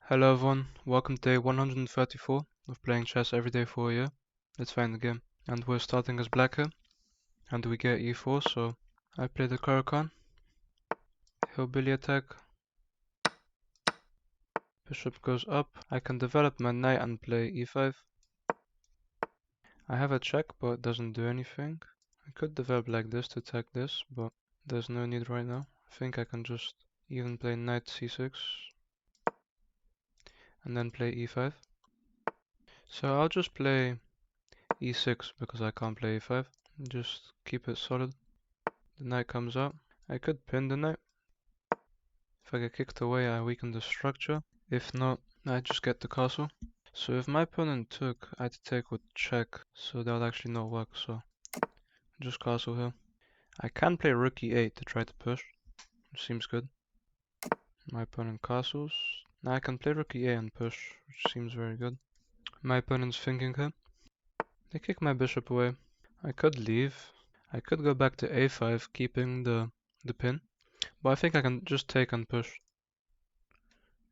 Hello everyone, welcome to day 134 of playing chess every day for a year. Let's find the game. And we're starting as black here, and we get e4, so I play the Caro-Kann, hillbilly attack, bishop goes up, I can develop my knight and play e5. I have a check, but it doesn't do anything. I could develop like this to attack this, but there's no need right now. I think I can just even play knight c6, and then play e5. So I'll just play e6 because I can't play e5. Just keep it solid. The knight comes up. I could pin the knight. If I get kicked away, I weaken the structure. If not, I just get the castle. So if my opponent took, I'd take with check, so that would actually not work, so just castle here. I can play rook e8 to try to push, which seems good. My opponent castles. Now I can play rook e8 and push, which seems very good. My opponent's thinking here. They kick my bishop away. I could leave. I could go back to a5, keeping the pin. But I think I can just take and push.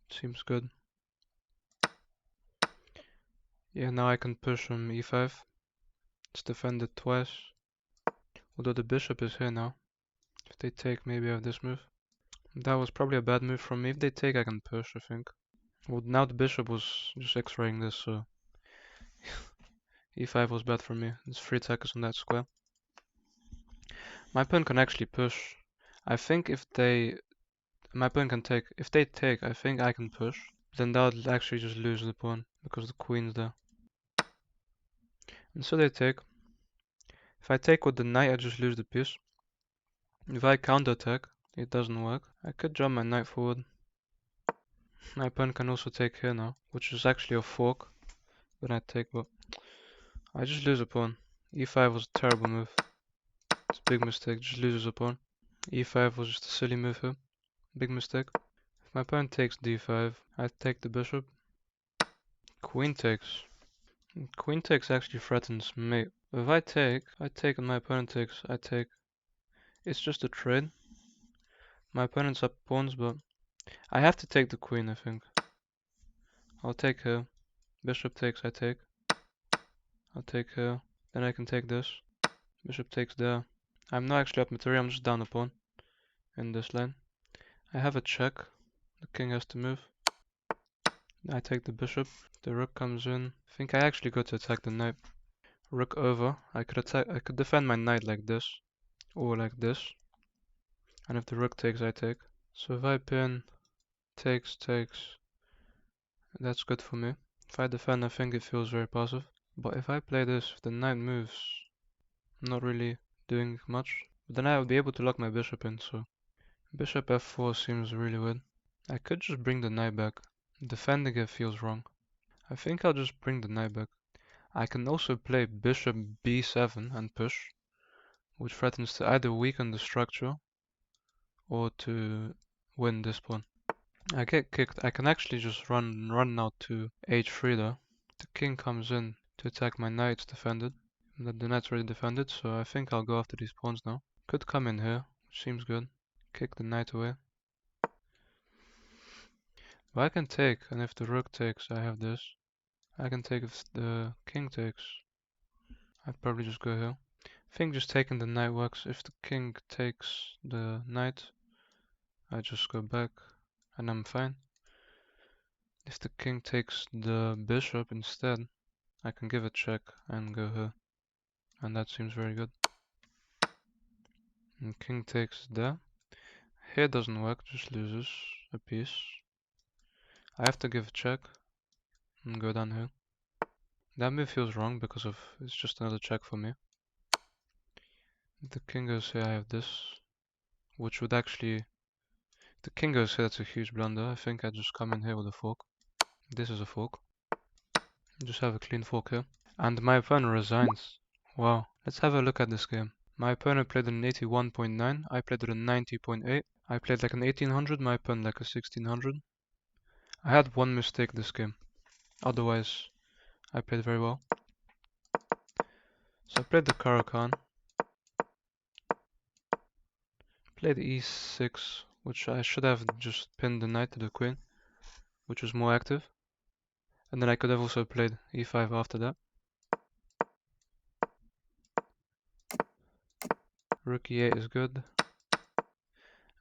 Seems good. Yeah, now I can push from e5. It's defended twice. Although the bishop is here now. If they take, maybe I have this move. That was probably a bad move from me. If they take, I can push, I think. Well, now the bishop was just x-raying this, so e5 was bad for me. There's 3 attackers on that square. My opponent can actually push. I think if they... My opponent can take. If they take, I think I can push. Then that would actually just lose the pawn, because the queen's there. And so they take. If I take with the knight, I just lose the piece. If I counterattack, it doesn't work. I could jump my knight forward. My opponent can also take here now, which is actually a fork. Then I take, but I just lose a pawn. e5 was a terrible move. It's a big mistake, just loses a pawn. e5 was just a silly move here. Big mistake. If my opponent takes d5, I take the bishop. Queen takes. Queen takes actually threatens mate. If I take and my opponent takes, I take. It's just a trade. My opponent's up pawns, but I have to take the queen, I think. I'll take her. Bishop takes, I take. I'll take her. Then I can take this. Bishop takes there. I'm not actually up material, I'm just down a pawn in this line. I have a check. The king has to move. I take the bishop. The rook comes in. I think I actually go to attack the knight. Rook over. I could defend my knight like this. Or like this. And if the rook takes, I take. So if I pin, takes, that's good for me. If I defend, I think it feels very passive. But if I play this, if the knight moves, I'm not really doing much. But then I will be able to lock my bishop in, so bishop f4 seems really weird. I could just bring the knight back. Defending it feels wrong. I think I'll just bring the knight back. I can also play bishop b7 and push, which threatens to either weaken the structure or to win this pawn. I get kicked. I can actually just run now to h3 though. The king comes in to attack my knight. It's defended. The knight's already defended, so I think I'll go after these pawns now. Could come in here, which seems good. Kick the knight away. But I can take, and if the rook takes, I have this. I can take if the king takes. I'd probably just go here. I think just taking the knight works. If the king takes the knight, I just go back and I'm fine. If the king takes the bishop instead, I can give a check and go here. And that seems very good. And king takes there. Here doesn't work, just loses a piece. I have to give a check and go down here. That move feels wrong because of it's just another check for me. If the king goes here, I have this, which would actually... If the king goes here, that's a huge blunder. I think I just come in here with a fork. This is a fork. Just have a clean fork here. And my opponent resigns. Wow. Let's have a look at this game. My opponent played an 81.9. I played at a 90.8. I played like an 1800. My opponent like a 1600. I had one mistake this game. Otherwise, I played very well. So I played the Caro-Kann. Played e6, which I should have just pinned the knight to the queen. which was more active. And then I could have also played e5 after that. Rook e8 is good.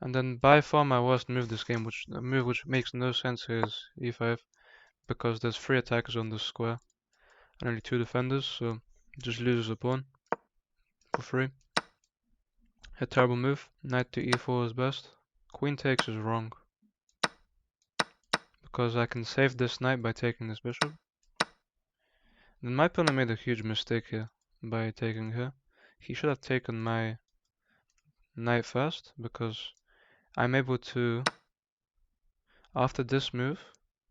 And then by far my worst move this game, which a move which makes no sense here, is e5, because there's 3 attackers on this square and only 2 defenders, so it just loses a pawn for free. A terrible move. Knight to e4 is best. Queen takes is wrong, because I can save this knight by taking this bishop. Then my opponent made a huge mistake here by taking here. He should have taken my knight first, because I'm able to, after this move,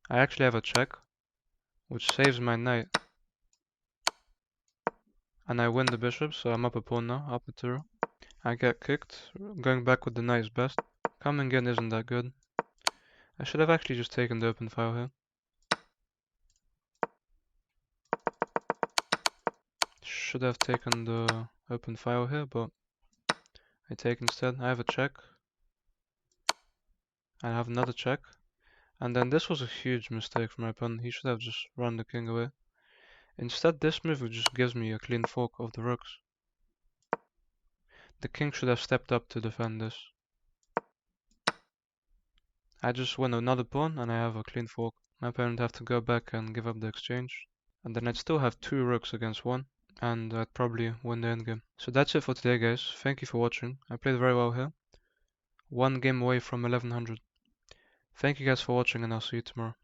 I actually have a check, which saves my knight. And I win the bishop, so I'm up a pawn now, up a 2. I get kicked. Going back with the knight is best. Coming in isn't that good. I should have actually just taken the open file here. Should have taken the open file here, but I take instead. I have a check. I have another check. And then this was a huge mistake from my opponent. He should have just run the king away. Instead, this move just gives me a clean fork of the rooks. The king should have stepped up to defend this. I just win another pawn and I have a clean fork. My opponent have to go back and give up the exchange. And then I'd still have 2 rooks against 1. And I'd probably win the endgame. So that's it for today, guys. Thank you for watching. I played very well here. 1 game away from 1100. Thank you guys for watching, and I'll see you tomorrow.